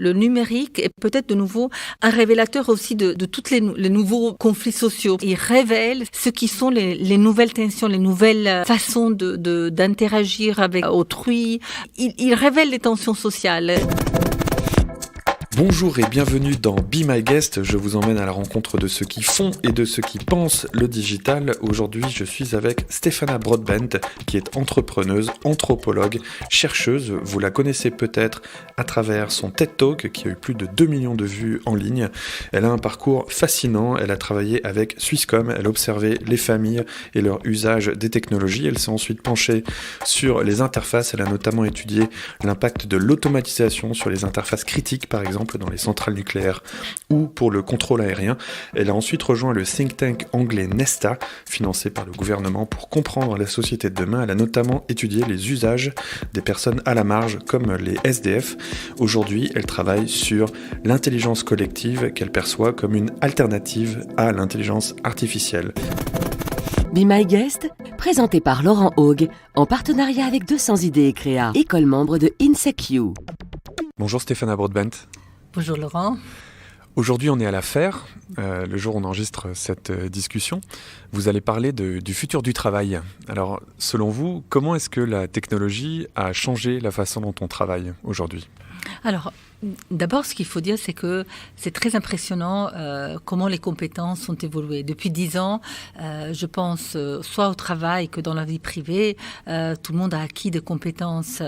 le numérique est peut-être de nouveau un révélateur aussi de tous les nouveaux conflits sociaux. Il révèle ce qui sont les nouvelles tensions, les nouvelles façons d'interagir avec autrui. Il révèle les tensions sociales. Bonjour et bienvenue dans Be My Guest, je vous emmène à la rencontre de ceux qui font et de ceux qui pensent le digital. Aujourd'hui, je suis avec Stefana Broadbent, qui est entrepreneuse, anthropologue, chercheuse. Vous la connaissez peut-être à travers son TED Talk, qui a eu plus de 2 millions de vues en ligne. Elle a un parcours fascinant, elle a travaillé avec Swisscom, elle a observé les familles et leur usage des technologies. Elle s'est ensuite penchée sur les interfaces, elle a notamment étudié l'impact de l'automatisation sur les interfaces critiques, par exemple, dans les centrales nucléaires ou pour le contrôle aérien. Elle a ensuite rejoint le think tank anglais Nesta, financé par le gouvernement pour comprendre la société de demain. Elle a notamment étudié les usages des personnes à la marge, comme les SDF. Aujourd'hui, elle travaille sur l'intelligence collective qu'elle perçoit comme une alternative à l'intelligence artificielle. Be My Guest, présenté par Laurent Haug, en partenariat avec 200 idées et créa, école membre de INSECU. Bonjour Stefana Broadbent. Bonjour Laurent. Aujourd'hui, on est à la FAIR, le jour où on enregistre cette discussion. Vous allez parler du futur du travail. Alors, selon vous, comment est-ce que la technologie a changé la façon dont on travaille aujourd'hui ? Alors, d'abord, ce qu'il faut dire, c'est que c'est très impressionnant comment les compétences ont évolué. Depuis 10 ans, je pense, soit au travail que dans la vie privée, tout le monde a acquis des compétences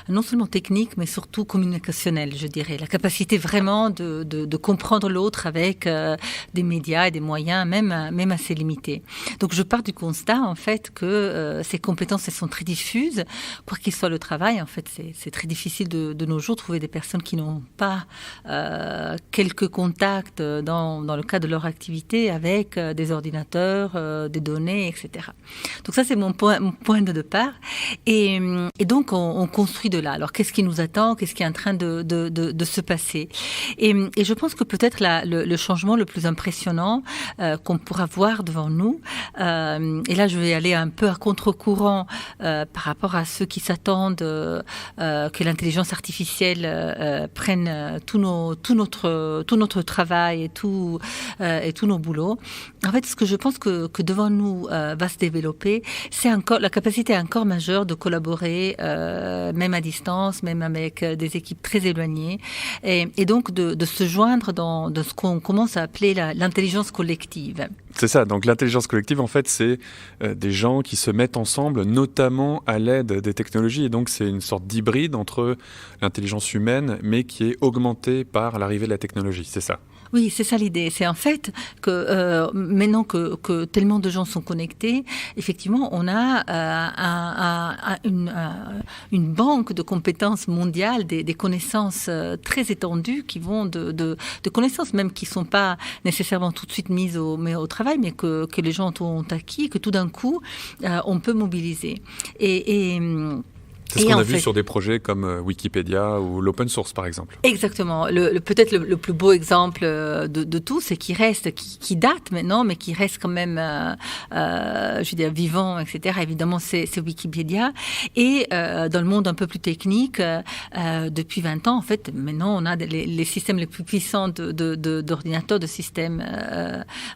non seulement techniques, mais surtout communicationnelles, je dirais. La capacité vraiment de comprendre l'autre avec des médias et des moyens, même assez limités. Donc, je pars du constat, en fait, que ces compétences, elles sont très diffuses. Quoi qu'il soit le travail, en fait, c'est très difficile de nos jours de trouver des personnes qui n'ont pas quelques contacts dans le cadre de leur activité avec des ordinateurs, des données, etc. Donc ça, c'est mon point de départ. Et donc, on construit de là. Alors, qu'est-ce qui nous attend ? Qu'est-ce qui est en train de se passer ? Et je pense que peut-être le changement le plus impressionnant qu'on pourra voir devant nous, et là, je vais aller un peu à contre-courant par rapport à ceux qui s'attendent que l'intelligence artificielle prenne tout notre travail et tous nos boulots. En fait, ce que je pense que devant nous va se développer, c'est encore la capacité encore majeure de collaborer, même à distance, même avec des équipes très éloignées, et donc de se joindre dans ce qu'on commence à appeler l'intelligence collective. C'est ça, donc l'intelligence collective, en fait, c'est des gens qui se mettent ensemble, notamment à l'aide des technologies, et donc c'est une sorte d'hybride entre l'intelligence humaine, mais qui est augmentée par l'arrivée de la technologie, c'est ça ? Oui, c'est ça l'idée. C'est en fait que maintenant que tellement de gens sont connectés, effectivement, on a une banque de compétences mondiales, des connaissances très étendues qui vont de connaissances même qui ne sont pas nécessairement tout de suite mises au travail, mais que les gens ont acquis et que tout d'un coup, on peut mobiliser. C'est ce qu'on a vu sur des projets comme Wikipédia ou l'open source, par exemple. Exactement. Peut-être le plus beau exemple de tout, c'est qui date maintenant, mais qui reste quand même, je veux dire, vivant, etc. Évidemment, c'est Wikipédia. Et dans le monde un peu plus technique, depuis 20 ans, en fait, maintenant, on a les systèmes les plus puissants d'ordinateurs, de systèmes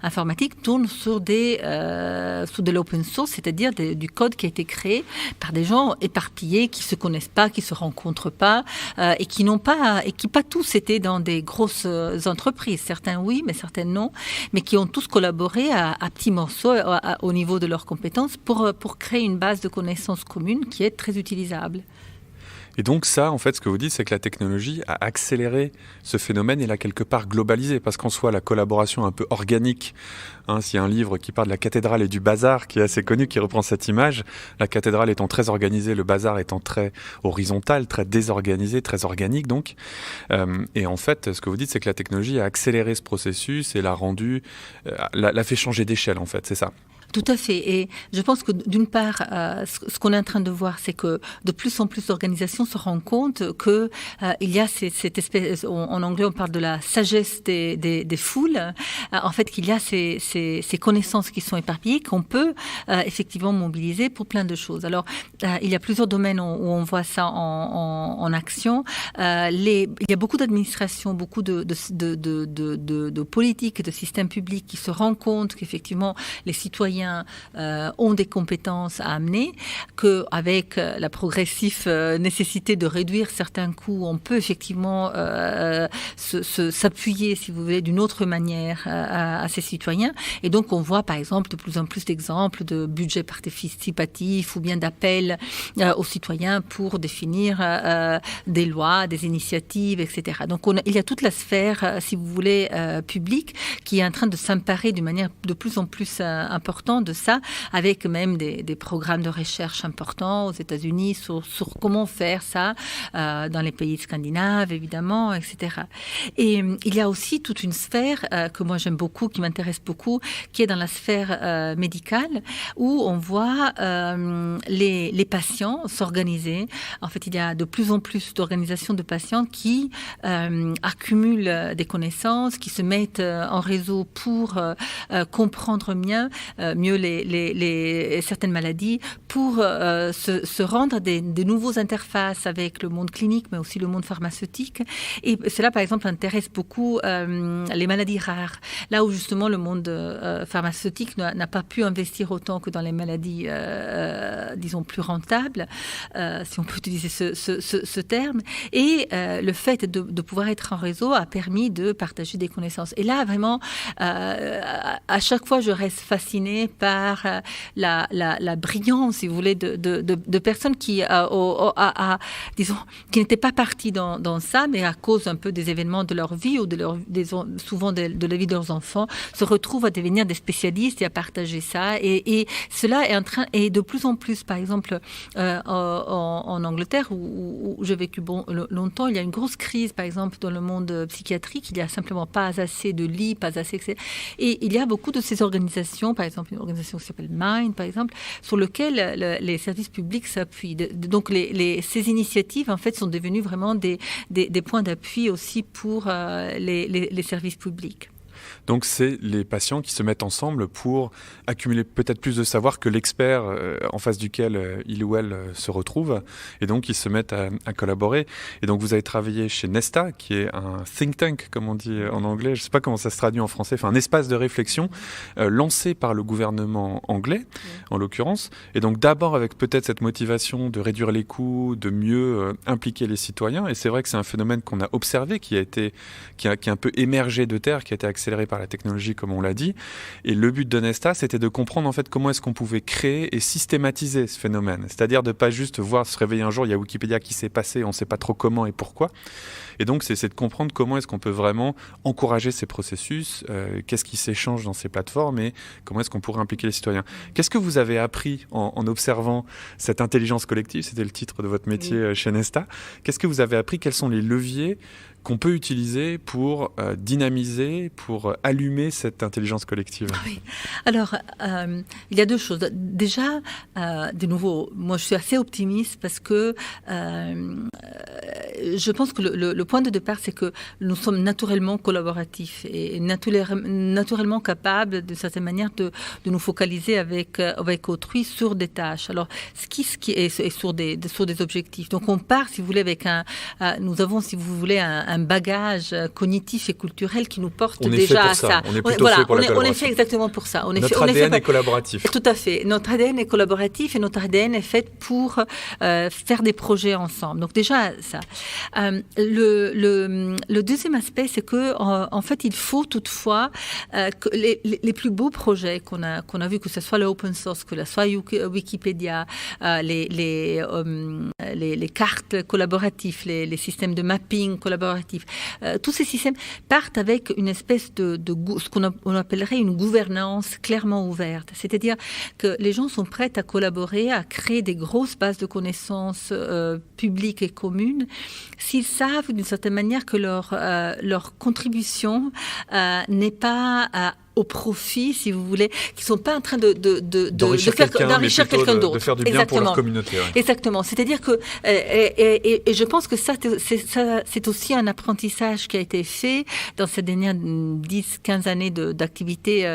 informatiques, tournent sur de l'open source, c'est-à-dire du code qui a été créé par des gens éparpillés, qui se connaissent pas, qui se rencontrent pas, et qui pas tous étaient dans des grosses entreprises. Certains oui, mais certains non, mais qui ont tous collaboré à petits morceaux au niveau de leurs compétences pour créer une base de connaissances communes qui est très utilisable. Et donc ça, en fait, ce que vous dites, c'est que la technologie a accéléré ce phénomène et l'a quelque part globalisé, parce qu'en soi, la collaboration un peu organique, s'il y a un livre qui parle de la cathédrale et du bazar, qui est assez connu, qui reprend cette image, la cathédrale étant très organisée, le bazar étant très horizontal, très désorganisé, très organique donc. Et en fait, ce que vous dites, c'est que la technologie a accéléré ce processus et l'a fait changer d'échelle, en fait, c'est ça ? Tout à fait. Et je pense que d'une part, ce qu'on est en train de voir, c'est que de plus en plus d'organisations se rendent compte que il y a cette espèce, en anglais on parle de la sagesse des foules, en fait qu'il y a ces connaissances qui sont éparpillées, qu'on peut effectivement mobiliser pour plein de choses. Alors, il y a plusieurs domaines où on voit ça en action. Il y a beaucoup d'administrations, beaucoup de politiques, de systèmes publics qui se rendent compte qu'effectivement les citoyens ont des compétences à amener, qu'avec la progressive nécessité de réduire certains coûts, on peut effectivement s'appuyer, si vous voulez, d'une autre manière à ces citoyens. Et donc, on voit, par exemple, de plus en plus d'exemples de budgets participatifs ou bien d'appels aux citoyens pour définir des lois, des initiatives, etc. Donc, il y a toute la sphère, si vous voulez, publique qui est en train de s'emparer d'une manière de plus en plus importante de ça, avec même des programmes de recherche importants aux États-Unis sur comment faire ça dans les pays scandinaves, évidemment, etc. Et il y a aussi toute une sphère que moi j'aime beaucoup, qui m'intéresse beaucoup, qui est dans la sphère médicale, où on voit les patients s'organiser. En fait, il y a de plus en plus d'organisations de patients qui accumulent des connaissances, qui se mettent en réseau pour comprendre mieux certaines maladies, pour se rendre des nouveaux interfaces avec le monde clinique, mais aussi le monde pharmaceutique. Et cela, par exemple, intéresse beaucoup les maladies rares. Là où, justement, le monde pharmaceutique n'a pas pu investir autant que dans les maladies, disons, plus rentables, si on peut utiliser ce terme. Et le fait de pouvoir être en réseau a permis de partager des connaissances. Et là, vraiment, à chaque fois, je reste fascinée par la brillance, si vous voulez, de personnes qui, disons, qui n'étaient pas parties dans ça, mais à cause un peu des événements de leur vie ou souvent de la vie de leurs enfants, se retrouvent à devenir des spécialistes et à partager ça. Et cela est de plus en plus, par exemple, en Angleterre, où j'ai vécu longtemps, il y a une grosse crise, par exemple, dans le monde psychiatrique. Il n'y a simplement pas assez de lits, pas assez, etc. Et il y a beaucoup de ces organisations, par exemple, une organisation qui s'appelle Mind, par exemple, sur lequel les services publics s'appuient. Donc, ces initiatives, en fait, sont devenues vraiment des points d'appui aussi pour les services publics. Donc c'est les patients qui se mettent ensemble pour accumuler peut-être plus de savoir que l'expert en face duquel il ou elle se retrouve, et donc ils se mettent à collaborer. Et donc vous avez travaillé chez Nesta, qui est un think tank, comme on dit en anglais, je ne sais pas comment ça se traduit en français, enfin un espace de réflexion lancé par le gouvernement anglais, en l'occurrence. Et donc d'abord avec peut-être cette motivation de réduire les coûts, de mieux impliquer les citoyens. Et c'est vrai que c'est un phénomène qu'on a observé, qui a un peu émergé de terre, qui a été accéléré par la technologie, comme on l'a dit. Et le but de Nesta, c'était de comprendre en fait comment est-ce qu'on pouvait créer et systématiser ce phénomène. C'est-à-dire de ne pas juste voir se réveiller un jour, il y a Wikipédia qui s'est passé, on ne sait pas trop comment et pourquoi. Et donc, c'est de comprendre comment est-ce qu'on peut vraiment encourager ces processus, qu'est-ce qui s'échange dans ces plateformes et comment est-ce qu'on pourrait impliquer les citoyens. Qu'est-ce que vous avez appris en observant cette intelligence collective? C'était le titre de votre métier chez Nesta. Qu'est-ce que vous avez appris? Quels sont les leviers qu'on peut utiliser pour dynamiser, pour allumer cette intelligence collective? Oui. Alors, il y a deux choses. Déjà, de nouveau, moi je suis assez optimiste parce que je pense que le point de départ, c'est que nous sommes naturellement collaboratifs et naturellement capables, d'une certaine manière, de nous focaliser avec autrui sur des tâches. Alors, ce qui est sur des objectifs. Donc, on part, si vous voulez, nous avons, si vous voulez, un bagage cognitif et culturel qui nous porte déjà à ça. On est plutôt fait pour la collaboration. On est fait exactement pour ça. Notre ADN est collaboratif. Tout à fait. Notre ADN est collaboratif et notre ADN est fait pour faire des projets ensemble. Donc déjà, ça. Le deuxième aspect, c'est que en fait, il faut toutefois que les plus beaux projets qu'on a vus, que ce soit l'open source, que ce soit Wikipédia, les cartes collaboratives, les systèmes de mapping collaboratifs, tous ces systèmes partent avec une espèce de ce qu'on appellerait une gouvernance clairement ouverte. C'est-à-dire que les gens sont prêts à collaborer, à créer des grosses bases de connaissances publiques et communes, s'ils savent d'une certaine manière que leur contribution n'est pas au profit, si vous voulez, qui sont pas en train d'enrichir quelqu'un d'autre, de faire du bien pour leur communauté. Ouais. Exactement. C'est-à-dire que et je pense que ça c'est aussi un apprentissage qui a été fait dans ces dernières 10-15 années d'activité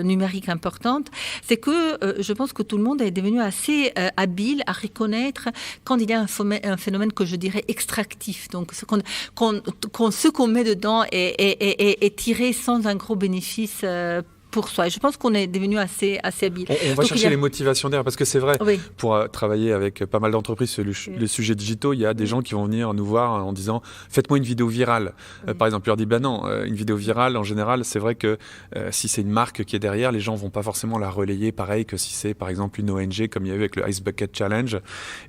numérique importante. C'est que je pense que tout le monde est devenu assez habile à reconnaître quand il y a un phénomène que je dirais extractif. Donc ce qu'on met dedans est tiré sans un gros bénéfice pour soi. Et je pense qu'on est devenu assez habile. On va chercher les motivations derrière, parce que c'est vrai, pour travailler avec pas mal d'entreprises sur les sujets digitaux, il y a des gens qui vont venir nous voir en disant « faites-moi une vidéo virale ». Par exemple, je leur dis « non, une vidéo virale, en général, c'est vrai que si c'est une marque qui est derrière, les gens vont pas forcément la relayer pareil que si c'est par exemple une ONG, comme il y a eu avec le Ice Bucket Challenge ».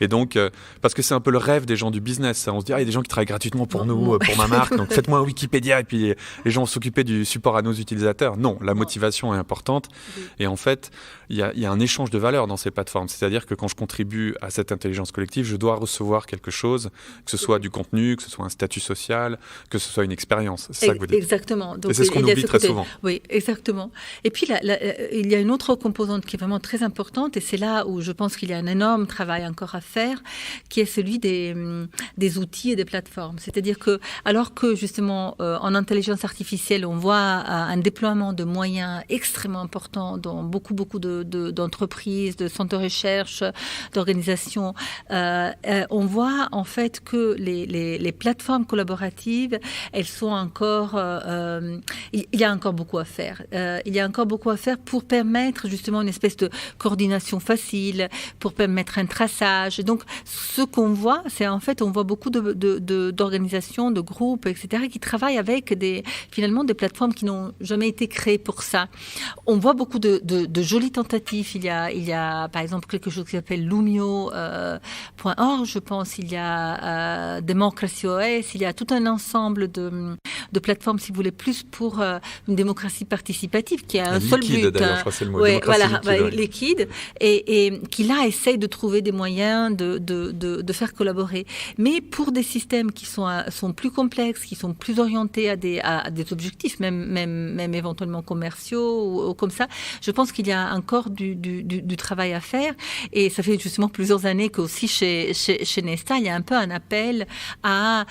Et donc, parce que c'est un peu le rêve des gens du business. On se dit « il y a des gens qui travaillent gratuitement pour nous, pour ma marque, donc faites-moi un Wikipédia ». Et puis les gens vont s'occuper du support à nos utilisateurs. Non, la motivation est importante. Et en fait, il y a un échange de valeurs dans ces plateformes. C'est-à-dire que quand je contribue à cette intelligence collective, je dois recevoir quelque chose, que ce soit du contenu, que ce soit un statut social, que ce soit une expérience. C'est ça que vous dites. Exactement. Donc, et c'est ce qu'on oublie très souvent. Oui, exactement. Et puis, il y a une autre composante qui est vraiment très importante, et c'est là où je pense qu'il y a un énorme travail encore à faire, qui est celui des outils et des plateformes. C'est-à-dire que, alors que justement, en intelligence artificielle, on voit un déploiement de moyens extrêmement important dans beaucoup d'entreprises, de centres de recherche, d'organisations. On voit en fait que les plateformes collaboratives, elles sont encore... il y a encore beaucoup à faire. Il y a encore beaucoup à faire pour permettre justement une espèce de coordination facile, pour permettre un traçage. Donc, ce qu'on voit, c'est en fait, on voit beaucoup d'organisations, de groupes, etc., qui travaillent avec finalement des plateformes qui n'ont jamais été créées pour ça. On voit beaucoup de jolies tentatives. Il y a par exemple quelque chose qui s'appelle Lumio.org, je pense. Il y a Democracy OS. Il y a tout un ensemble de plateformes, si vous voulez, plus pour une démocratie participative, qui a un seul but. D'ailleurs, je crois que c'est le mot. Liquide, et qui là essaye de trouver des moyens de faire collaborer. Mais pour des systèmes qui sont plus complexes, qui sont plus orientés à des objectifs, même éventuellement commerciaux ou comme ça, je pense qu'il y a encore du travail à faire. Et ça fait justement plusieurs années qu'aussi chez Nesta, il y a un peu un appel à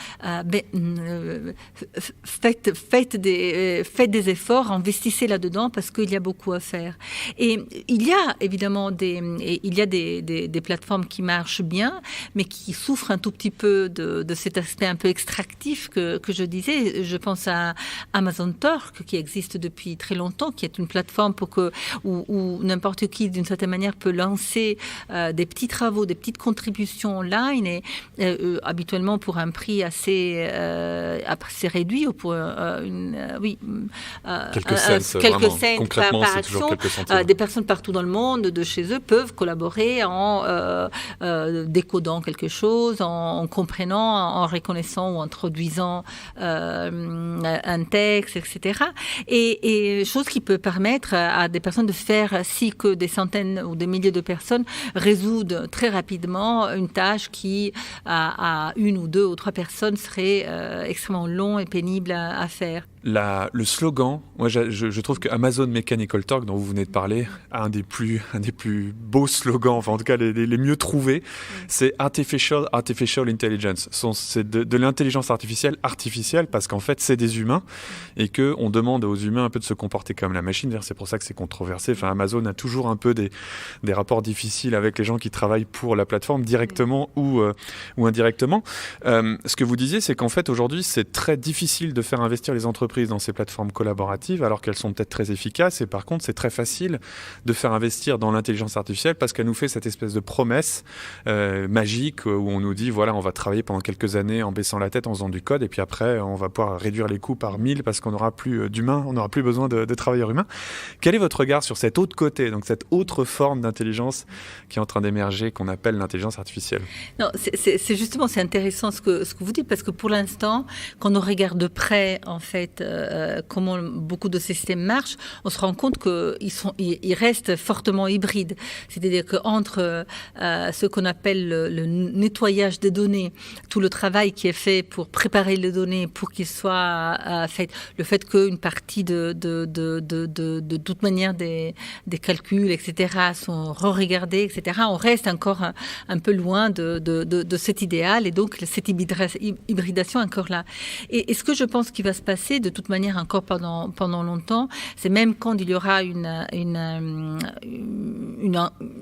faites des efforts, investissez là-dedans parce qu'il y a beaucoup à faire. Et il y a évidemment des plateformes qui marchent bien, mais qui souffrent un tout petit peu de cet aspect un peu extractif que je disais. Je pense à Amazon Talk, qui existe depuis très longtemps, qui est une plateforme où n'importe qui, d'une certaine manière, peut lancer des petits travaux, des petites contributions online, et habituellement pour un prix assez réduit, ou pour quelques cents par action. Des personnes partout dans le monde, de chez eux, peuvent collaborer en décodant quelque chose, en comprenant, en reconnaissant ou en introduisant un texte, etc. Et chose qui peut permettre à des personnes de faire, si que des centaines ou des milliers de personnes résoudent très rapidement une tâche qui, à une ou deux ou trois personnes, serait extrêmement long et pénible à faire. Le slogan, moi je trouve que Amazon Mechanical Turk, dont vous venez de parler, a un des plus beaux slogans, enfin en tout cas les mieux trouvés, c'est Artificial Intelligence. C'est de l'intelligence artificielle parce qu'en fait c'est des humains et qu'on demande aux humains un peu de se comporter comme la machine. C'est pour ça que c'est controversé. Enfin, Amazon a toujours un peu des rapports difficiles avec les gens qui travaillent pour la plateforme directement ou indirectement. Ce que vous disiez, c'est qu'en fait aujourd'hui c'est très difficile de faire investir les entreprises dans ces plateformes collaboratives alors qu'elles sont peut-être très efficaces, et par contre c'est très facile de faire investir dans l'intelligence artificielle parce qu'elle nous fait cette espèce de promesse magique où on nous dit voilà, on va travailler pendant quelques années en baissant la tête, en faisant du code, et puis après on va pouvoir réduire les coûts par 1000 parce qu'on n'aura plus d'humains, on n'aura plus besoin de travailleurs humains. Quel est votre regard sur cet autre côté, donc cette autre forme d'intelligence qui est en train d'émerger, qu'on appelle l'intelligence artificielle? Non, c'est justement, c'est intéressant ce que vous dites, parce que pour l'instant, quand on regarde de près en fait fait comment beaucoup de ces systèmes marchent, on se rend compte qu'ils restent fortement hybrides. C'est-à-dire qu'entre ce qu'on appelle le nettoyage des données, tout le travail qui est fait pour préparer les données, pour qu'il soit fait, le fait qu'une partie de toute manière des calculs, etc., sont re-regardés, etc., on reste encore un peu loin de cet idéal, et donc cette hybridation est encore là. Et ce que je pense qu'il va se passer de toute manière encore pendant longtemps, c'est même quand il y aura une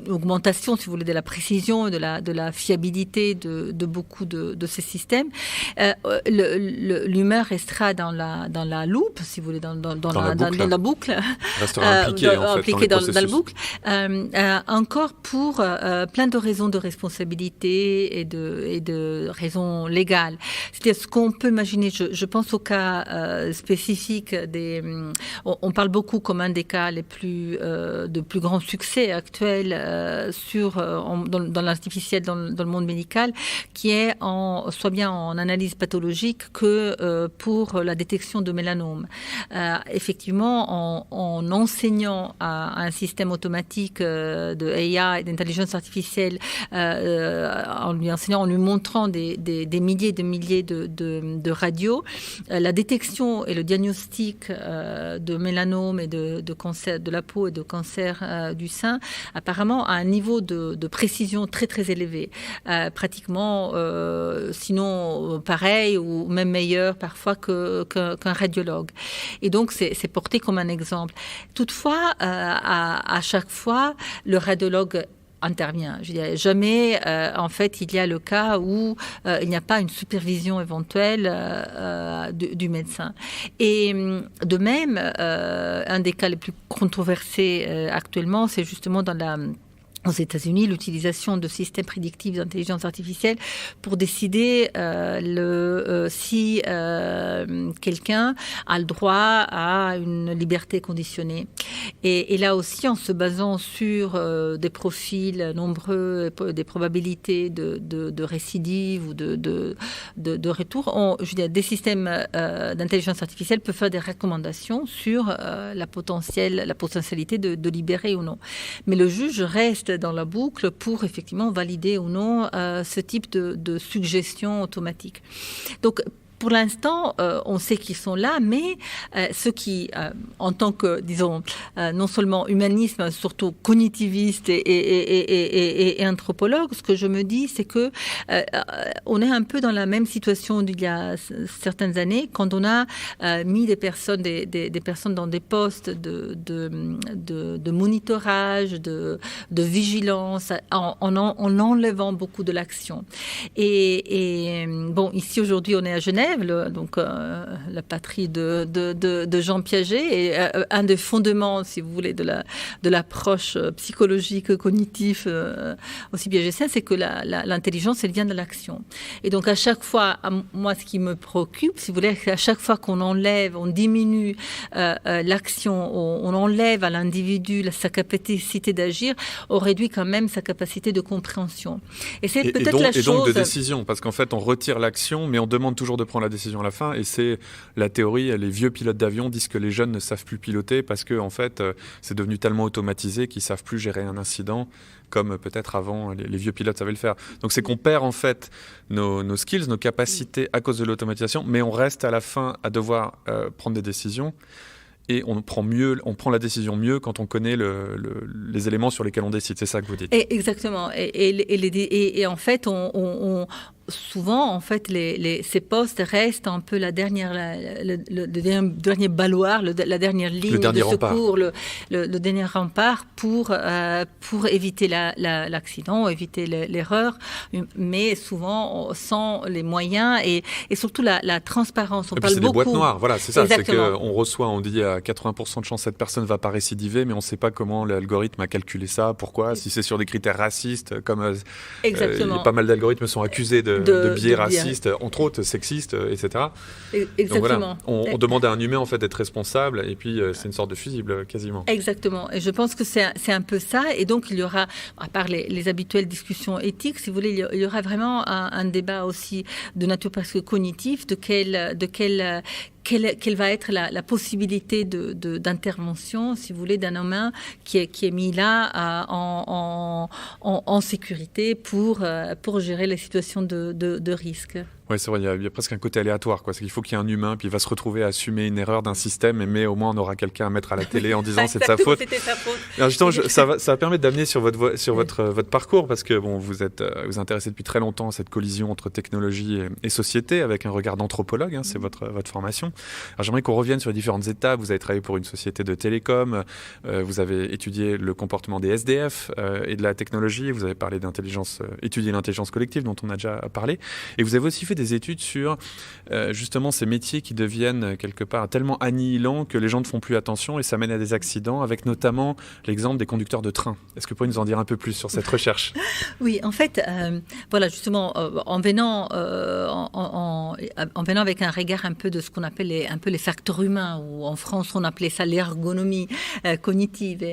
augmentation, si vous voulez, de la précision, de la fiabilité de beaucoup de ces systèmes, l'humain restera dans la loupe, si vous voulez, dans la boucle. Restera impliqué dans la boucle. Encore pour plein de raisons de responsabilité et de raisons légales. C'est-à-dire ce qu'on peut imaginer, je pense au cas spécifique on parle beaucoup comme un des cas de plus grand succès actuel dans l'artificiel, dans le monde médical, qui est soit bien en analyse pathologique que pour la détection de mélanome. Effectivement, en enseignant à un système automatique de AI, d'intelligence artificielle, en lui montrant des milliers de radios, la détection et le diagnostic de mélanome et de cancer de la peau et de cancer du sein, apparemment à un niveau de précision très très élevé, pratiquement sinon pareil ou même meilleur parfois qu'un radiologue. Et donc c'est porté comme un exemple. Toutefois, à chaque fois, le radiologue intervient. Je dirais jamais, en fait, il y a le cas où il n'y a pas une supervision éventuelle du médecin. Et de même, un des cas les plus controversés actuellement, c'est justement aux États-Unis, l'utilisation de systèmes prédictifs d'intelligence artificielle pour décider si quelqu'un a le droit à une liberté conditionnée. Et là aussi, en se basant sur des profils nombreux, des probabilités de récidive ou de retour, des systèmes d'intelligence artificielle peuvent faire des recommandations sur la potentialité de libérer ou non. Mais le juge reste dans la boucle pour effectivement valider ou non ce type de suggestion automatique. Donc, pour l'instant, on sait qu'ils sont là, mais ceux qui, en tant que, disons, non seulement humanisme, mais surtout cognitiviste et anthropologue, ce que je me dis, c'est que on est un peu dans la même situation d'il y a certaines années, quand on a mis des personnes dans des postes de monitorage, de vigilance, en enlevant beaucoup de l'action. Et bon, ici aujourd'hui, on est à Genève. La patrie de Jean Piaget, et un des fondements, si vous voulez, de l'approche psychologique, cognitive, aussi piagétienne, c'est que l'intelligence, elle vient de l'action. Et donc, à chaque fois, moi, ce qui me préoccupe, si vous voulez, c'est à chaque fois qu'on on diminue l'action, on enlève à l'individu sa capacité d'agir, on réduit quand même sa capacité de compréhension. Et c'est peut-être la chose... Et donc de décision, parce qu'en fait, on retire l'action, mais on demande toujours de prendre la décision à la fin, et c'est la théorie. Les vieux pilotes d'avion disent que les jeunes ne savent plus piloter parce que en fait c'est devenu tellement automatisé qu'ils savent plus gérer un incident comme peut-être avant les vieux pilotes savaient le faire. Donc c'est qu'on perd en fait nos skills, nos capacités à cause de l'automatisation, mais on reste à la fin à devoir prendre des décisions. Et on prend la décision mieux quand on connaît les éléments sur lesquels on décide. C'est ça que vous dites. Exactement. Et en fait, souvent, en fait, ces postes restent un peu le dernier baluard, la dernière ligne de secours, le dernier rempart pour éviter l'accident, éviter l'erreur, mais souvent sans les moyens et surtout la transparence. On parle beaucoup. C'est des boîtes noires, voilà, c'est ça. Exactement. C'est qu'on reçoit, on dit à 80% de chance cette personne va pas récidiver, mais on ne sait pas comment l'algorithme a calculé ça, pourquoi, si c'est sur des critères racistes, comme pas mal d'algorithmes sont accusés de biais racistes, entre autres sexistes, etc. Exactement. Donc voilà, on demande à un humain en fait d'être responsable, et puis c'est une sorte de fusible quasiment. Exactement. Et je pense que c'est un peu ça. Et donc il y aura, à part les habituelles discussions éthiques, si vous voulez, il y aura vraiment un débat aussi de nature presque cognitive, quelle va être la possibilité d'intervention, si vous voulez, d'un humain qui est mis là en sécurité pour gérer les situations de risque. Oui, c'est vrai, il y a presque un côté aléatoire, quoi. C'est qu'il faut qu'il y ait un humain, puis il va se retrouver à assumer une erreur d'un système, mais au moins on aura quelqu'un à mettre à la télé en disant c'est de sa faute. C'était sa faute. Alors justement, ça va permettre d'amener sur votre parcours, parce que bon, vous intéressez depuis très longtemps à cette collision entre technologie et société, avec un regard d'anthropologue, hein, c'est votre formation. Alors j'aimerais qu'on revienne sur les différentes étapes. Vous avez travaillé pour une société de télécom, vous avez étudié le comportement des SDF et de la technologie, vous avez parlé étudié l'intelligence collective dont on a déjà parlé, et vous avez aussi fait des études sur justement ces métiers qui deviennent quelque part tellement annihilants que les gens ne font plus attention et ça mène à des accidents, avec notamment l'exemple des conducteurs de train. Est-ce que vous pouvez nous en dire un peu plus sur cette recherche ? Oui, en fait, voilà, justement, en venant avec un regard un peu de ce qu'on appelle les facteurs humains, ou en France on appelait ça l'ergonomie cognitive,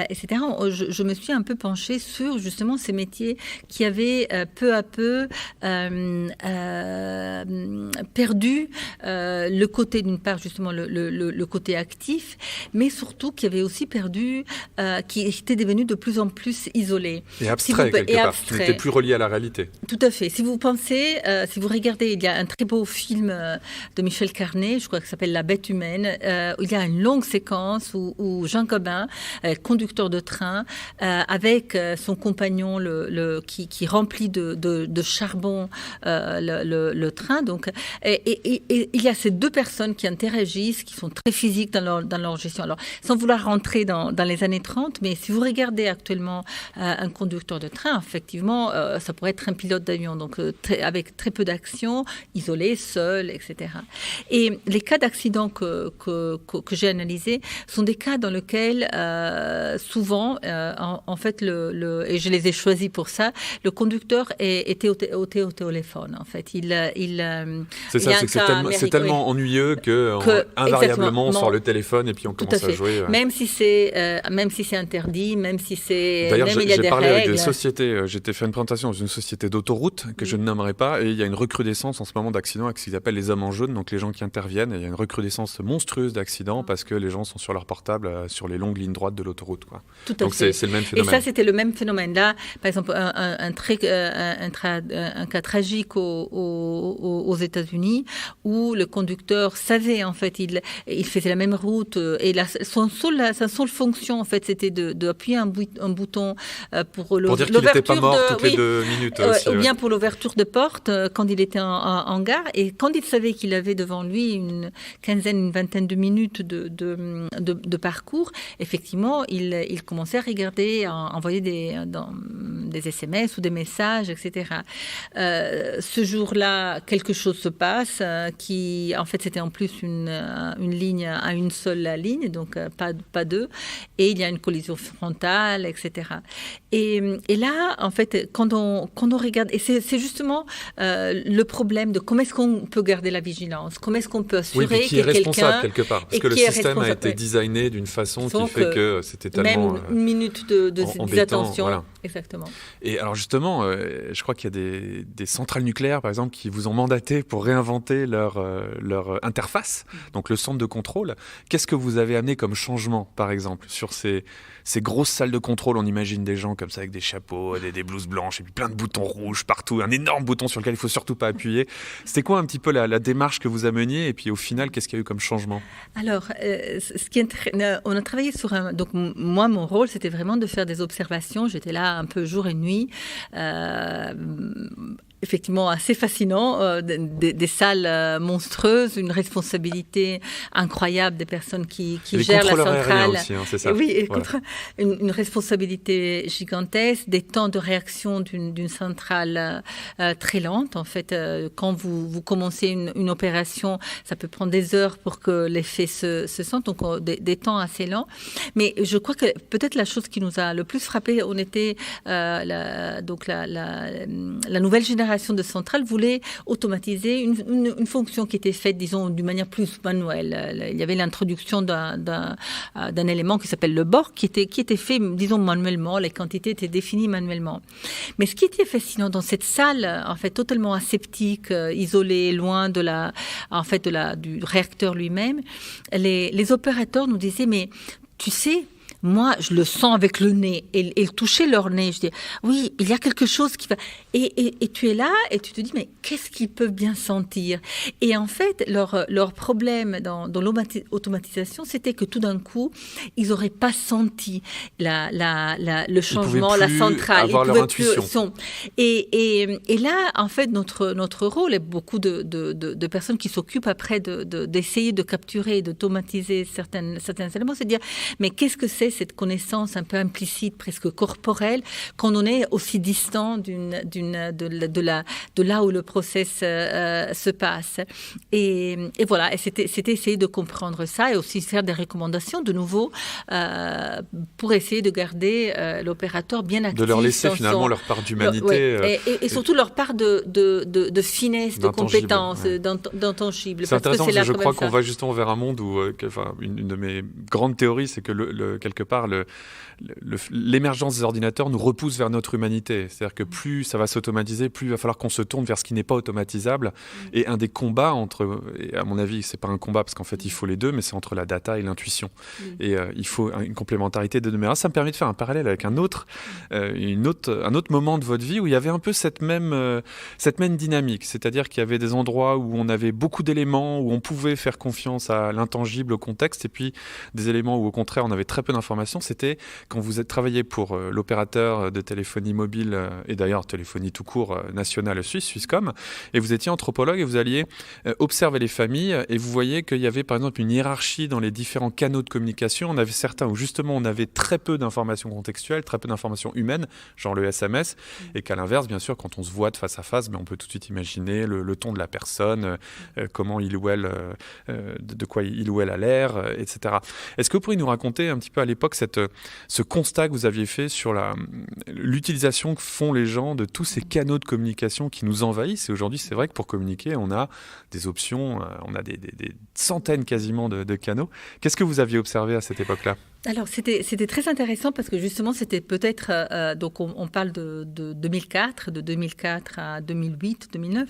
etc. Je me suis un peu penchée sur justement ces métiers qui avaient peu à peu perdu le côté, d'une part justement le côté actif, mais surtout qui avait aussi perdu, qui était devenu de plus en plus isolé. Et abstrait, quelque part, qui n'était plus relié à la réalité. Tout à fait. Si vous pensez, si vous regardez, il y a un très beau film de Michel Carnet, je crois que ça s'appelle La Bête humaine, où il y a une longue séquence où Jean Gabin, conducteur de train, avec son compagnon qui remplit de charbon le train. Donc, et il y a ces deux personnes qui interagissent, qui sont très physiques dans leur gestion. Alors, sans vouloir rentrer dans les années 30, mais si vous regardez actuellement un conducteur de train, effectivement, ça pourrait être un pilote d'avion, donc avec très peu d'action, isolé, seul, etc. Et les cas d'accident que j'ai analysés sont des cas dans lesquels souvent, en fait, et je les ai choisis pour ça, le conducteur était au téléphone. En fait, c'est ça, c'est tellement ennuyeux que invariablement on sort le téléphone et puis on commence à jouer. Même si c'est interdit, même si c'est. D'ailleurs, il y a j'ai des parlé règles. avec des sociétés. J'étais fait une présentation dans une société d'autoroute que je ne nommerai pas, et il y a une recrudescence en ce moment d'accidents avec ce qu'ils appellent les hommes en jaune, donc les gens qui interviennent. Et il y a une recrudescence monstrueuse d'accidents parce que les gens sont sur leur portable sur les longues lignes droites de l'autoroute, quoi. Tout à donc fait. C'est le même phénomène. Et ça, c'était le même phénomène. Là, par exemple, un cas tragique aux États-Unis où le conducteur savait, en fait, il faisait la même route et sa seule fonction, en fait, c'était d'appuyer un bouton pour dire qu'il n'était pas mort toutes les 2 minutes. Aussi, ou bien pour l'ouverture de porte quand il était en gare. Et quand il savait qu'il avait devant lui une vingtaine de minutes de parcours, effectivement, il commençait à regarder, à envoyer des SMS ou des messages, etc. Ce jour-là, quelque chose se passe qui, en fait, c'était en plus une ligne à une seule ligne, donc pas deux, et il y a une collision frontale, etc. Et là, en fait, quand on regarde, et c'est justement le problème de comment est-ce qu'on peut garder la vigilance, comment est-ce qu'on peut assurer qu'il y ait responsable quelque part, parce que le système a été designé d'une façon qui fait que c'était tellement même une minute d'attention. Voilà. Exactement. Et alors justement, je crois qu'il y a des centrales nucléaires, par exemple, qui vous ont mandaté pour réinventer leur interface, donc le centre de contrôle. Qu'est-ce que vous avez amené comme changement, par exemple, sur ces grosses salles de contrôle? On imagine des gens comme ça avec des chapeaux, des blouses blanches et puis plein de boutons rouges partout, un énorme bouton sur lequel il ne faut surtout pas appuyer. C'était quoi un petit peu la démarche que vous ameniez, et puis au final, qu'est-ce qu'il y a eu comme changement? Alors, on a travaillé sur donc moi, mon rôle, c'était vraiment de faire des observations. J'étais là un peu jour et nuit. Effectivement assez fascinant, des salles monstrueuses, une responsabilité incroyable des personnes qui gèrent la centrale. Aussi, hein, c'est ça. Oui, voilà. une responsabilité gigantesque, des temps de réaction d'une centrale très lente. En fait, quand vous commencez une opération, ça peut prendre des heures pour que l'effet se sente, donc des temps assez lents. Mais je crois que peut-être la chose qui nous a le plus frappé, on était la nouvelle génération génération de centrales voulait automatiser une fonction qui était faite, disons, d'une manière plus manuelle. Il y avait l'introduction d'un élément qui s'appelle le bord, qui était fait, disons, manuellement. Les quantités étaient définies manuellement. Mais ce qui était fascinant dans cette salle, en fait, totalement aseptique, isolée, loin du réacteur lui-même, les opérateurs nous disaient, mais tu sais, moi, je le sens avec le nez. Et ils touchaient leur nez. Je dis, oui, il y a quelque chose qui va... Et tu es là et tu te dis, mais qu'est-ce qu'ils peuvent bien sentir? Et en fait, leur problème dans l'automatisation, c'était que tout d'un coup, ils n'auraient pas senti le changement, la centrale. Ils pouvaient leur intuition. Et là, en fait, notre rôle, et beaucoup de personnes qui s'occupent après d'essayer de capturer, d'automatiser certains éléments, c'est de dire, mais qu'est-ce que c'est cette connaissance un peu implicite, presque corporelle, quand on est aussi distant de là où le process se passe. Et voilà, et c'était essayer de comprendre ça et aussi faire des recommandations de nouveau pour essayer de garder l'opérateur bien actif. De leur laisser finalement leur part d'humanité. Et surtout leur part de finesse, de compétence, ouais. d'intangible. C'est intéressant parce que je crois qu'on va justement vers un monde où, une de mes grandes théories, c'est que quelque part, l'émergence des ordinateurs nous repousse vers notre humanité. C'est-à-dire que plus ça va s'automatiser, plus il va falloir qu'on se tourne vers ce qui n'est pas automatisable. Et un des combats et à mon avis, c'est pas un combat parce qu'en fait, il faut les deux, mais c'est entre la data et l'intuition. Et il faut une complémentarité des deux. Mais ça me permet de faire un parallèle avec un autre moment de votre vie où il y avait un peu cette même dynamique. C'est-à-dire qu'il y avait des endroits où on avait beaucoup d'éléments, où on pouvait faire confiance à l'intangible, au contexte, et puis des éléments où au contraire, on avait très peu d'informations. C'était quand vous travaillé pour l'opérateur de téléphonie mobile et d'ailleurs téléphonie tout court nationale suisse, Swisscom, et vous étiez anthropologue et vous alliez observer les familles et vous voyez qu'il y avait par exemple une hiérarchie dans les différents canaux de communication. On avait certains où justement on avait très peu d'informations contextuelles, très peu d'informations humaines, genre le SMS, et qu'à l'inverse, bien sûr, quand on se voit de face à face, on peut tout de suite imaginer le ton de la personne, comment il ou elle, de quoi il ou elle a l'air, etc. Est-ce que vous pourriez nous raconter un petit peu à l'époque ce constat que vous aviez fait sur l'utilisation que font les gens de tous ces canaux de communication qui nous envahissent? Et aujourd'hui, c'est vrai que pour communiquer, on a des options, on a des centaines quasiment de canaux. Qu'est-ce que vous aviez observé à cette époque-là? Alors, c'était très intéressant parce que justement, c'était peut-être... donc, on parle de 2004 à 2008, 2009.